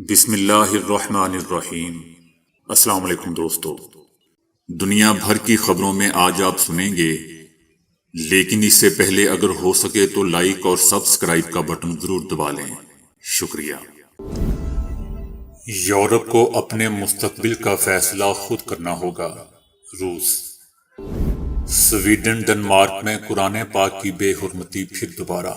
بسم اللہ الرحمن الرحیم۔ السلام علیکم دوستو، دنیا بھر کی خبروں میں آج آپ سنیں گے، لیکن اس سے پہلے اگر ہو سکے تو لائک اور سبسکرائب کا بٹن ضرور دبا لیں۔ شکریہ۔ یورپ کو اپنے مستقبل کا فیصلہ خود کرنا ہوگا، روس۔ سویڈن ڈنمارک میں قرآن پاک کی بے حرمتی پھر دوبارہ۔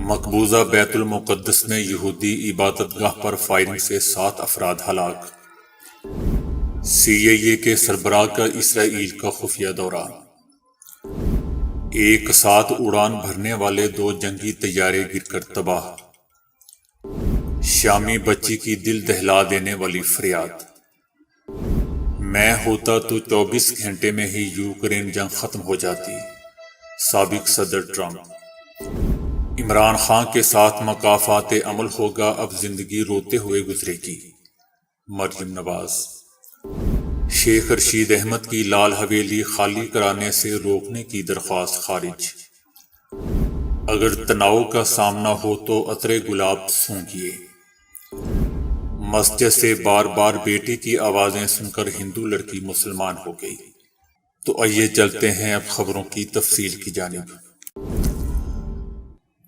مقبوضہ بیت المقدس میں یہودی عبادت گاہ پر فائرنگ سے 7 افراد ہلاک۔ CIA کے سربراہ کا اسرائیل کا خفیہ دورہ۔ ایک ساتھ اڑان بھرنے والے 2 جنگی طیارے گر کر تباہ۔ شامی بچی کی دل دہلا دینے والی فریاد۔ میں ہوتا تو 24 گھنٹے میں ہی یوکرین جنگ ختم ہو جاتی، سابق صدر ٹرمپ۔ عمران خان کے ساتھ مکافات عمل ہوگا، اب زندگی روتے ہوئے گزرے گی، مریم نواز۔ شیخ رشید احمد کی لال حویلی خالی کرانے سے روکنے کی درخواست خارج۔ اگر تناؤ کا سامنا ہو تو عطر گلاب سونگھیے۔ مسجد سے بار بار بیٹی کی آوازیں سن کر ہندو لڑکی مسلمان ہو گئی۔ تو آئیے چلتے ہیں اب خبروں کی تفصیل کی جانب۔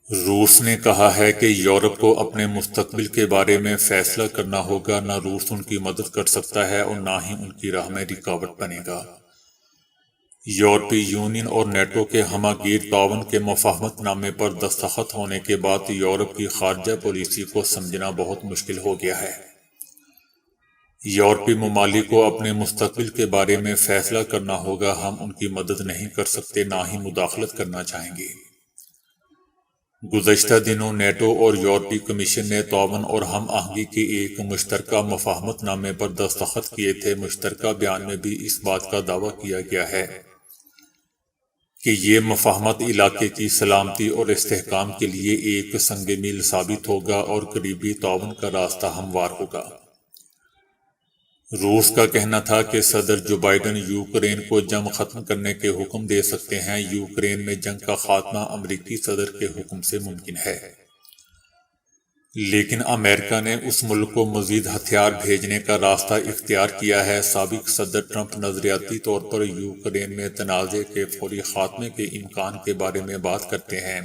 روس نے کہا ہے کہ یورپ کو اپنے مستقبل کے بارے میں فیصلہ کرنا ہوگا۔ نہ روس ان کی مدد کر سکتا ہے اور نہ ہی ان کی راہ میں رکاوٹ بنے گا۔ یورپی یونین اور نیٹو کے ہمہ گیر تعاون کے مفاہمت نامے پر دستخط ہونے کے بعد یورپ کی خارجہ پالیسی کو سمجھنا بہت مشکل ہو گیا ہے۔ یورپی ممالک کو اپنے مستقبل کے بارے میں فیصلہ کرنا ہوگا۔ ہم ان کی مدد نہیں کر سکتے، نہ ہی مداخلت کرنا چاہیں گے۔ گزشتہ دنوں نیٹو اور یورپی کمیشن نے تعاون اور ہم آہنگی کے ایک مشترکہ مفاہمت نامے پر دستخط کیے تھے۔ مشترکہ بیان میں بھی اس بات کا دعویٰ کیا گیا ہے کہ یہ مفاہمت علاقے کی سلامتی اور استحکام کے لیے ایک سنگ میل ثابت ہوگا اور قریبی تعاون کا راستہ ہموار ہوگا۔ روس کا کہنا تھا کہ صدر جو بائیڈن یوکرین کو جنگ ختم کرنے کے حکم دے سکتے ہیں۔ یوکرین میں جنگ کا خاتمہ امریکی صدر کے حکم سے ممکن ہے، لیکن امریکہ نے اس ملک کو مزید ہتھیار بھیجنے کا راستہ اختیار کیا ہے۔ سابق صدر ٹرمپ نظریاتی طور پر یوکرین میں تنازع کے فوری خاتمے کے امکان کے بارے میں بات کرتے ہیں۔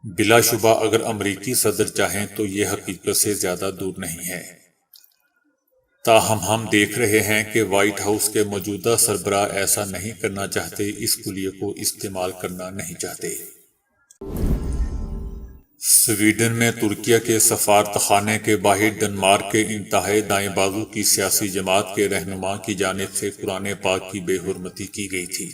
بلا شبہ اگر امریکی صدر چاہیں تو یہ حقیقت سے زیادہ دور نہیں ہے۔ تاہم ہم دیکھ رہے ہیں کہ وائٹ ہاؤس کے موجودہ سربراہ ایسا نہیں کرنا چاہتے، اس کلیے کو استعمال کرنا نہیں چاہتے۔ سویڈن میں ترکیہ کے سفارتخانے کے باہر ڈنمارک کے انتہائی دائیں بازو کی سیاسی جماعت کے رہنما کی جانب سے قرآن پاک کی بے حرمتی کی گئی تھی۔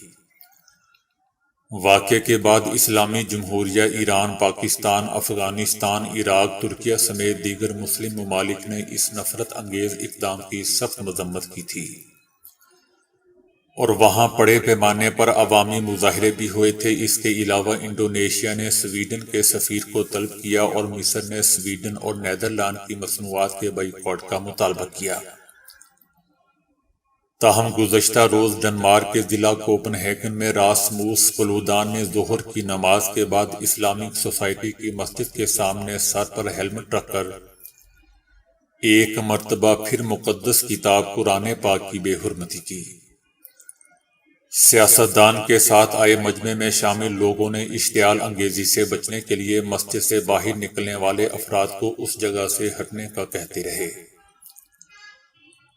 واقعے کے بعد اسلامی جمہوریہ ایران، پاکستان، افغانستان، عراق، ترکیہ سمیت دیگر مسلم ممالک نے اس نفرت انگیز اقدام کی سخت مذمت کی تھی، اور وہاں بڑے پیمانے پر عوامی مظاہرے بھی ہوئے تھے۔ اس کے علاوہ انڈونیشیا نے سویڈن کے سفیر کو طلب کیا اور مصر نے سویڈن اور نیدرلینڈ کی مصنوعات کے بائیکاٹ کا مطالبہ کیا۔ تاہم گزشتہ روز ڈنمارک کے ضلع کوپن ہیگن میں راسموس پلودان نے ظہر کی نماز کے بعد اسلامک سوسائٹی کی مسجد کے سامنے سر پر ہیلمٹ رکھ کر ایک مرتبہ پھر مقدس کتاب قرآن پاک کی بے حرمتی کی۔ سیاستدان کے ساتھ آئے مجمع میں شامل لوگوں نے اشتعال انگیزی سے بچنے کے لیے مسجد سے باہر نکلنے والے افراد کو اس جگہ سے ہٹنے کا کہتے رہے۔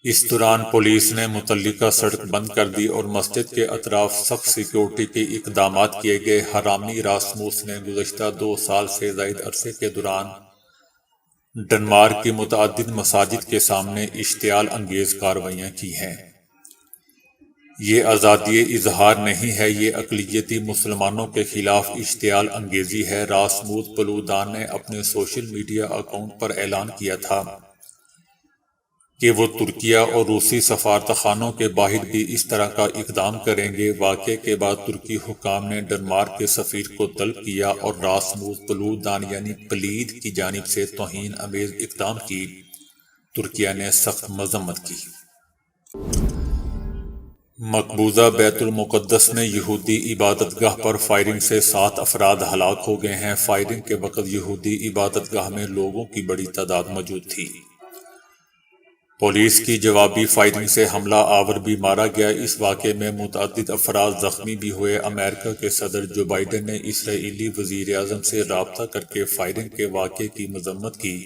اس دوران پولیس نے متعلقہ سڑک بند کر دی اور مسجد کے اطراف سخت سیکیورٹی کے اقدامات کیے گئے۔ حرامی راسموس نے گزشتہ 2 سال سے زائد عرصے کے دوران ڈنمارک کی متعدد مساجد کے سامنے اشتعال انگیز کارروائیاں کی ہیں۔ یہ آزادی اظہار نہیں ہے، یہ اقلیتی مسلمانوں کے خلاف اشتعال انگیزی ہے۔ راسموس پلودان نے اپنے سوشل میڈیا اکاؤنٹ پر اعلان کیا تھا کہ وہ ترکیہ اور روسی سفارتخانوں کے باہر بھی اس طرح کا اقدام کریں گے۔ واقعے کے بعد ترکی حکام نے ڈنمارک کے سفیر کو طلب کیا اور راسموس پلودان یعنی پلید کی جانب سے توہین آمیز اقدام کی ترکیہ نے سخت مذمت کی۔ مقبوضہ بیت المقدس میں یہودی عبادت گاہ پر فائرنگ سے 7 افراد ہلاک ہو گئے ہیں۔ فائرنگ کے وقت یہودی عبادت گاہ میں لوگوں کی بڑی تعداد موجود تھی۔ پولیس کی جوابی فائرنگ سے حملہ آور بھی مارا گیا۔ اس واقعے میں متعدد افراد زخمی بھی ہوئے۔ امریکہ کے صدر جو بائیڈن نے اسرائیلی وزیر اعظم سے رابطہ کر کے فائرنگ کے واقعے کی مذمت کی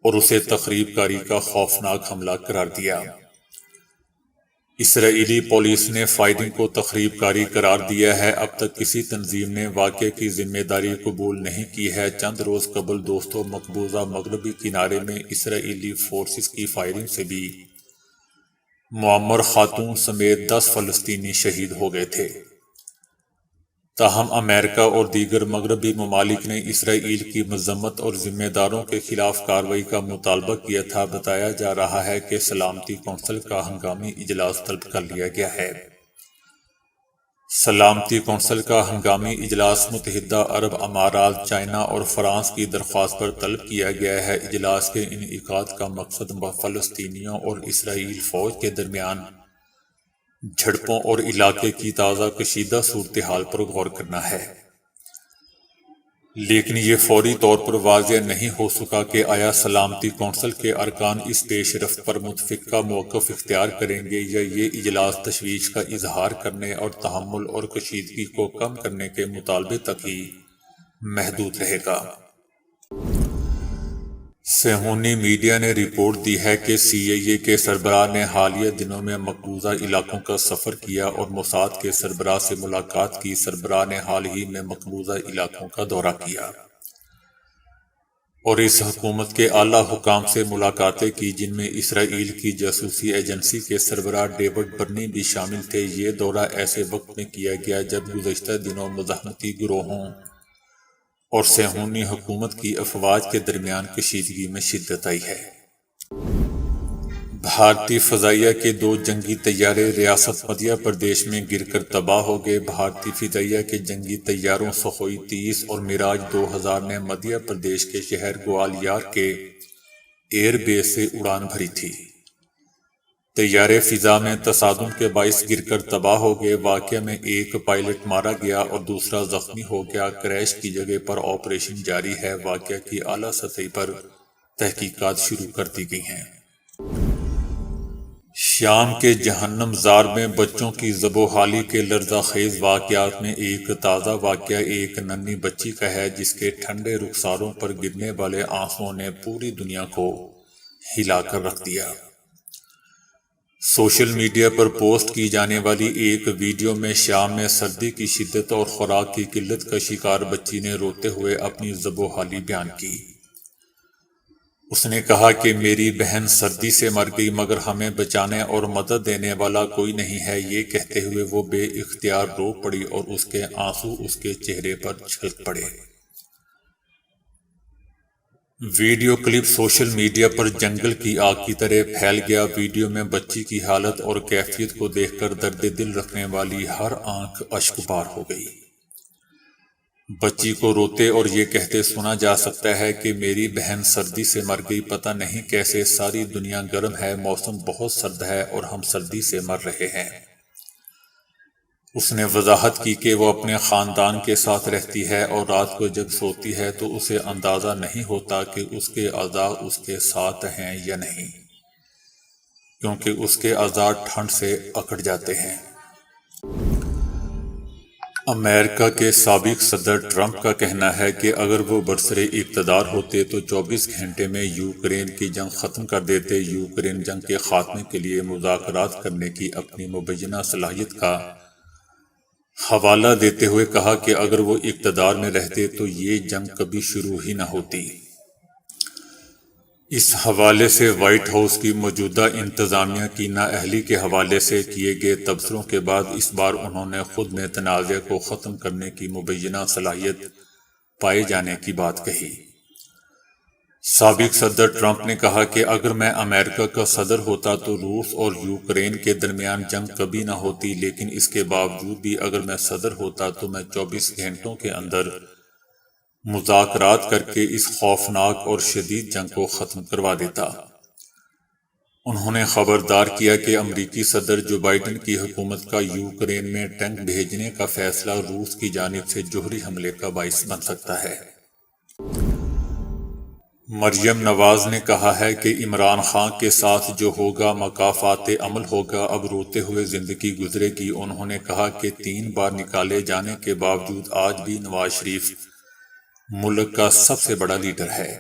اور اسے تخریب کاری کا خوفناک حملہ قرار دیا۔ اسرائیلی پولیس نے فائرنگ کو تخریب کاری قرار دیا ہے۔ اب تک کسی تنظیم نے واقعے کی ذمہ داری قبول نہیں کی ہے۔ چند روز قبل دوستوں مقبوضہ مغربی کنارے میں اسرائیلی فورسز کی فائرنگ سے بھی معمر خاتون سمیت 10 فلسطینی شہید ہو گئے تھے۔ تاہم امریکہ اور دیگر مغربی ممالک نے اسرائیل کی مذمت اور ذمہ داروں کے خلاف کارروائی کا مطالبہ کیا تھا۔ بتایا جا رہا ہے کہ سلامتی کونسل کا ہنگامی اجلاس طلب کر لیا گیا ہے۔ سلامتی کونسل کا ہنگامی اجلاس متحدہ عرب امارات، چائنا اور فرانس کی درخواست پر طلب کیا گیا ہے۔ اجلاس کے انعقاد کا مقصد فلسطینیوں اور اسرائیل فوج کے درمیان جھڑپوں اور علاقے کی تازہ کشیدہ صورتحال پر غور کرنا ہے، لیکن یہ فوری طور پر واضح نہیں ہو سکا کہ آیا سلامتی کونسل کے ارکان اس پیش رفت پر متفقہ موقف اختیار کریں گے یا یہ اجلاس تشویش کا اظہار کرنے اور تحمل اور کشیدگی کو کم کرنے کے مطالبے تک ہی محدود رہے گا۔ صہیونی میڈیا نے رپورٹ دی ہے کہ CIA کے سربراہ نے حالیہ دنوں میں مقبوضہ علاقوں کا سفر کیا اور موساد کے سربراہ سے ملاقات کی۔ سربراہ نے حال ہی میں مقبوضہ علاقوں کا دورہ کیا اور اس حکومت کے اعلیٰ حکام سے ملاقاتیں کی، جن میں اسرائیل کی جاسوسی ایجنسی کے سربراہ ڈیوڈ برنی بھی شامل تھے۔ یہ دورہ ایسے وقت میں کیا گیا جب گزشتہ دنوں مزاحمتی گروہوں اور صہیونی حکومت کی افواج کے درمیان کشیدگی میں شدت آئی ہے۔ بھارتی فضائیہ کے 2 جنگی طیارے ریاست مدھیہ پردیش میں گر کر تباہ ہو گئے۔ بھارتی فضائیہ کے جنگی طیاروں سخوئی 30 اور میراج 2000 نے مدھیہ پردیش کے شہر گوالیار کے ایئر بیس سے اڑان بھری تھی۔ طیارے فضا میں تصادم کے باعث گر کر تباہ ہو گئے۔ واقعے میں ایک پائلٹ مارا گیا اور دوسرا زخمی ہو گیا۔ کریش کی جگہ پر آپریشن جاری ہے۔ واقعہ کی اعلیٰ سطح پر تحقیقات شروع کر دی گئی ہیں۔ شام کے جہنم زار میں بچوں کی ذب و حالی کے لرزہ خیز واقعات میں ایک تازہ واقعہ ایک ننھی بچی کا ہے، جس کے ٹھنڈے رخساروں پر گرنے والے آنسوؤں نے پوری دنیا کو ہلا کر رکھ دیا۔ سوشل میڈیا پر پوسٹ کی جانے والی ایک ویڈیو میں شام میں سردی کی شدت اور خوراک کی قلت کا شکار بچی نے روتے ہوئے اپنی ذب و حالی بیان کی۔ اس نے کہا کہ میری بہن سردی سے مر گئی، مگر ہمیں بچانے اور مدد دینے والا کوئی نہیں ہے۔ یہ کہتے ہوئے وہ بے اختیار رو پڑی اور اس کے آنسو اس کے چہرے پر چھلک پڑے۔ ویڈیو کلپ سوشل میڈیا پر جنگل کی آگ کی طرح پھیل گیا۔ ویڈیو میں بچی کی حالت اور کیفیت کو دیکھ کر درد دل رکھنے والی ہر آنکھ اشک بار ہو گئی۔ بچی کو روتے اور یہ کہتے سنا جا سکتا ہے کہ میری بہن سردی سے مر گئی، پتہ نہیں کیسے، ساری دنیا گرم ہے، موسم بہت سرد ہے اور ہم سردی سے مر رہے ہیں۔ اس نے وضاحت کی کہ وہ اپنے خاندان کے ساتھ رہتی ہے اور رات کو جب سوتی ہے تو اسے اندازہ نہیں ہوتا کہ اس کے اعضاء اس کے ساتھ ہیں یا نہیں، کیونکہ اس کے اعضاء ٹھنڈ سے اکڑ جاتے ہیں۔ امریکہ کے سابق صدر ٹرمپ کا کہنا ہے کہ اگر وہ برسر اقتدار ہوتے تو 24 گھنٹے میں یوکرین کی جنگ ختم کر دیتے۔ یوکرین جنگ کے خاتمے کے لیے مذاکرات کرنے کی اپنی مبینہ صلاحیت کا حوالہ دیتے ہوئے کہا کہ اگر وہ اقتدار میں رہتے تو یہ جنگ کبھی شروع ہی نہ ہوتی۔ اس حوالے سے وائٹ ہاؤس کی موجودہ انتظامیہ کی نااہلی کے حوالے سے کیے گئے تبصروں کے بعد اس بار انہوں نے خود میں تنازع کو ختم کرنے کی مبینہ صلاحیت پائے جانے کی بات کہی۔ سابق صدر ٹرمپ نے کہا کہ اگر میں امریکہ کا صدر ہوتا تو روس اور یوکرین کے درمیان جنگ کبھی نہ ہوتی، لیکن اس کے باوجود بھی اگر میں صدر ہوتا تو میں 24 گھنٹوں کے اندر مذاکرات کر کے اس خوفناک اور شدید جنگ کو ختم کروا دیتا۔ انہوں نے خبردار کیا کہ امریکی صدر جو بائیڈن کی حکومت کا یوکرین میں ٹینک بھیجنے کا فیصلہ روس کی جانب سے جوہری حملے کا باعث بن سکتا ہے۔ مریم نواز نے کہا ہے کہ عمران خان کے ساتھ جو ہوگا مکافات عمل ہوگا، اب روتے ہوئے زندگی گزرے گی۔ انہوں نے کہا کہ 3 بار نکالے جانے کے باوجود آج بھی نواز شریف ملک کا سب سے بڑا لیڈر ہے،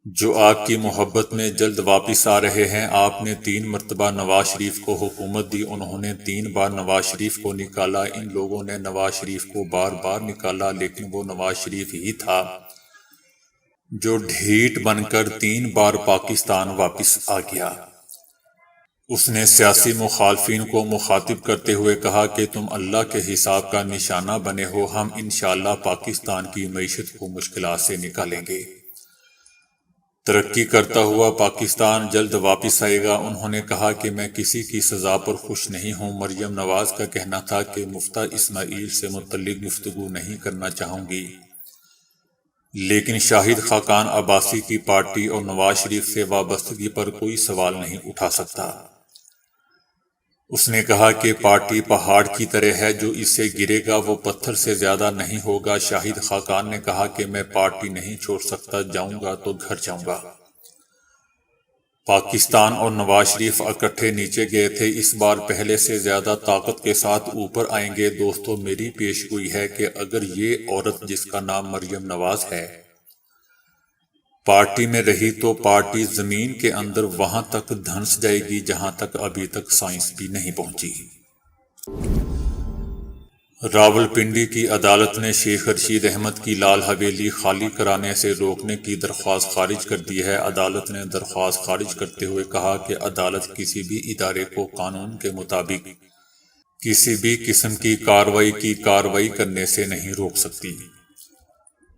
جو آپ کی محبت میں جلد واپس آ رہے ہیں۔ آپ نے 3 مرتبہ نواز شریف کو حکومت دی، انہوں نے 3 بار نواز شریف کو نکالا۔ ان لوگوں نے نواز شریف کو بار بار نکالا، لیکن وہ نواز شریف ہی تھا جو ڈھیٹ بن کر 3 بار پاکستان واپس آ گیا۔ اس نے سیاسی مخالفین کو مخاطب کرتے ہوئے کہا کہ تم اللہ کے حساب کا نشانہ بنے ہو، ہم انشاءاللہ پاکستان کی معیشت کو مشکلات سے نکالیں گے۔ ترقی کرتا ہوا پاکستان جلد واپس آئے گا۔ انہوں نے کہا کہ میں کسی کی سزا پر خوش نہیں ہوں۔ مریم نواز کا کہنا تھا کہ مفتیٰ اسماعیل سے متعلق گفتگو نہیں کرنا چاہوں گی، لیکن شاہد خاقان عباسی کی پارٹی اور نواز شریف سے وابستگی پر کوئی سوال نہیں اٹھا سکتا۔ اس نے کہا کہ پارٹی پہاڑ کی طرح ہے، جو اس سے گرے گا وہ پتھر سے زیادہ نہیں ہوگا۔ شاہد خاقان نے کہا کہ میں پارٹی نہیں چھوڑ سکتا، جاؤں گا تو گھر جاؤں گا۔ پاکستان اور نواز شریف اکٹھے نیچے گئے تھے، اس بار پہلے سے زیادہ طاقت کے ساتھ اوپر آئیں گے۔ دوستو، میری پیشگوئی ہے کہ اگر یہ عورت جس کا نام مریم نواز ہے پارٹی میں رہی تو پارٹی زمین کے اندر وہاں تک دھنس جائے گی جہاں تک ابھی تک سائنس بھی نہیں پہنچی۔ راولپنڈی کی عدالت نے شیخ رشید احمد کی لال حویلی خالی کرانے سے روکنے کی درخواست خارج کر دی ہے۔ عدالت نے درخواست خارج کرتے ہوئے کہا کہ عدالت کسی بھی ادارے کو قانون کے مطابق کسی بھی قسم کی کارروائی کرنے سے نہیں روک سکتی۔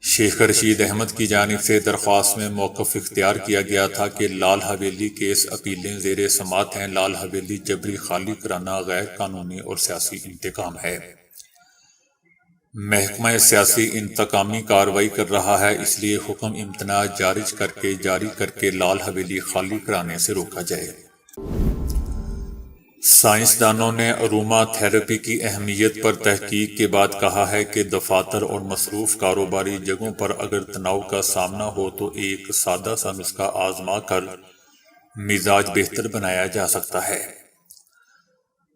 شیخ رشید احمد کی جانب سے درخواست میں موقف اختیار کیا گیا تھا کہ لال حویلی کیس اپیلیں زیر سماعت ہیں۔ لال حویلی جبری خالی کرانا غیر قانونی اور سیاسی انتقام ہے۔ محکمہ سیاسی انتقامی کارروائی کر رہا ہے، اس لیے حکم امتناع جاری کر کے لال حویلی خالی کرانے سے روکا جائے۔ سائنسدانوں نے اروما تھراپی کی اہمیت پر تحقیق کے بعد کہا ہے کہ دفاتر اور مصروف کاروباری جگہوں پر اگر تناؤ کا سامنا ہو تو ایک سادہ سا نسخہ آزما کر مزاج بہتر بنایا جا سکتا ہے۔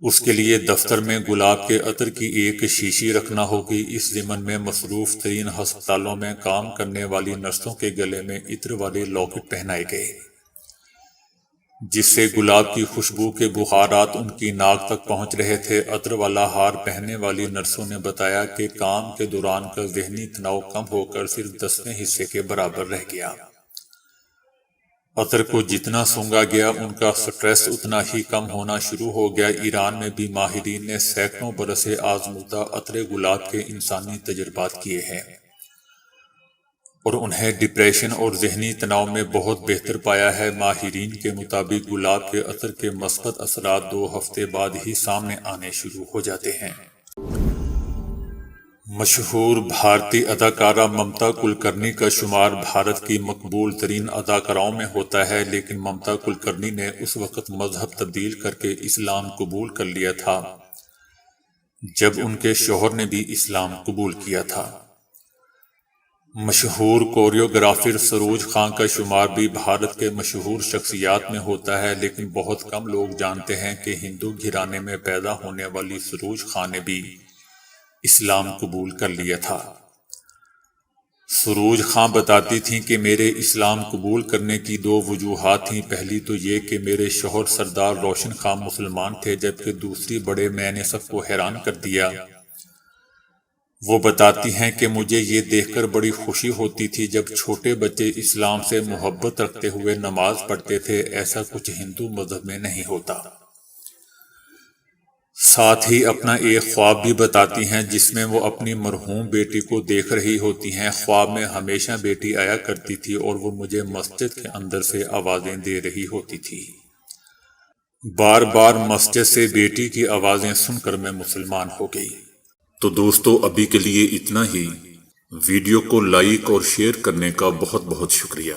اس کے لیے دفتر میں گلاب کے عطر کی ایک شیشی رکھنا ہوگی۔ اس ضمن میں مصروف ترین ہسپتالوں میں کام کرنے والی نرسوں کے گلے میں عطر والے لاکٹ پہنائے گئے، جس سے گلاب کی خوشبو کے بخارات ان کی ناک تک پہنچ رہے تھے۔ عطر والا ہار پہننے والی نرسوں نے بتایا کہ کام کے دوران کا ذہنی تناؤ کم ہو کر صرف 10ویں حصے کے برابر رہ گیا۔ عطر کو جتنا سونگا گیا ان کا سٹریس اتنا ہی کم ہونا شروع ہو گیا۔ ایران میں بھی ماہرین نے سینکڑوں برس آزمودہ عطر گلاب کے انسانی تجربات کیے ہیں اور انہیں ڈپریشن اور ذہنی تناؤ میں بہت بہتر پایا ہے۔ ماہرین کے مطابق گلاب کے عطر کے مثبت اثرات 2 ہفتے بعد ہی سامنے آنے شروع ہو جاتے ہیں۔ مشہور بھارتی اداکارہ ممتا کلکرنی کا شمار بھارت کی مقبول ترین اداکاراؤں میں ہوتا ہے، لیکن ممتا کلکرنی نے اس وقت مذہب تبدیل کر کے اسلام قبول کر لیا تھا جب ان کے شوہر نے بھی اسلام قبول کیا تھا۔ مشہور کوریوگرافر سروج خان کا شمار بھی بھارت کے مشہور شخصیات میں ہوتا ہے، لیکن بہت کم لوگ جانتے ہیں کہ ہندو گھرانے میں پیدا ہونے والی سروج خان نے بھی اسلام قبول کر لیا تھا۔ سروج خان بتاتی تھیں کہ میرے اسلام قبول کرنے کی 2 وجوہات تھیں۔ پہلی تو یہ کہ میرے شوہر سردار روشن خان مسلمان تھے، جبکہ دوسری بڑے میں نے سب کو حیران کر دیا۔ وہ بتاتی ہیں کہ مجھے یہ دیکھ کر بڑی خوشی ہوتی تھی جب چھوٹے بچے اسلام سے محبت رکھتے ہوئے نماز پڑھتے تھے، ایسا کچھ ہندو مذہب میں نہیں ہوتا۔ ساتھ ہی اپنا ایک خواب بھی بتاتی ہیں جس میں وہ اپنی مرحوم بیٹی کو دیکھ رہی ہوتی ہیں۔ خواب میں ہمیشہ بیٹی آیا کرتی تھی اور وہ مجھے مسجد کے اندر سے آوازیں دے رہی ہوتی تھی۔ بار بار مسجد سے بیٹی کی آوازیں سن کر میں مسلمان ہو گئی۔ تو دوستو، ابھی کے لیے اتنا ہی۔ ویڈیو کو لائک اور شیئر کرنے کا بہت بہت شکریہ۔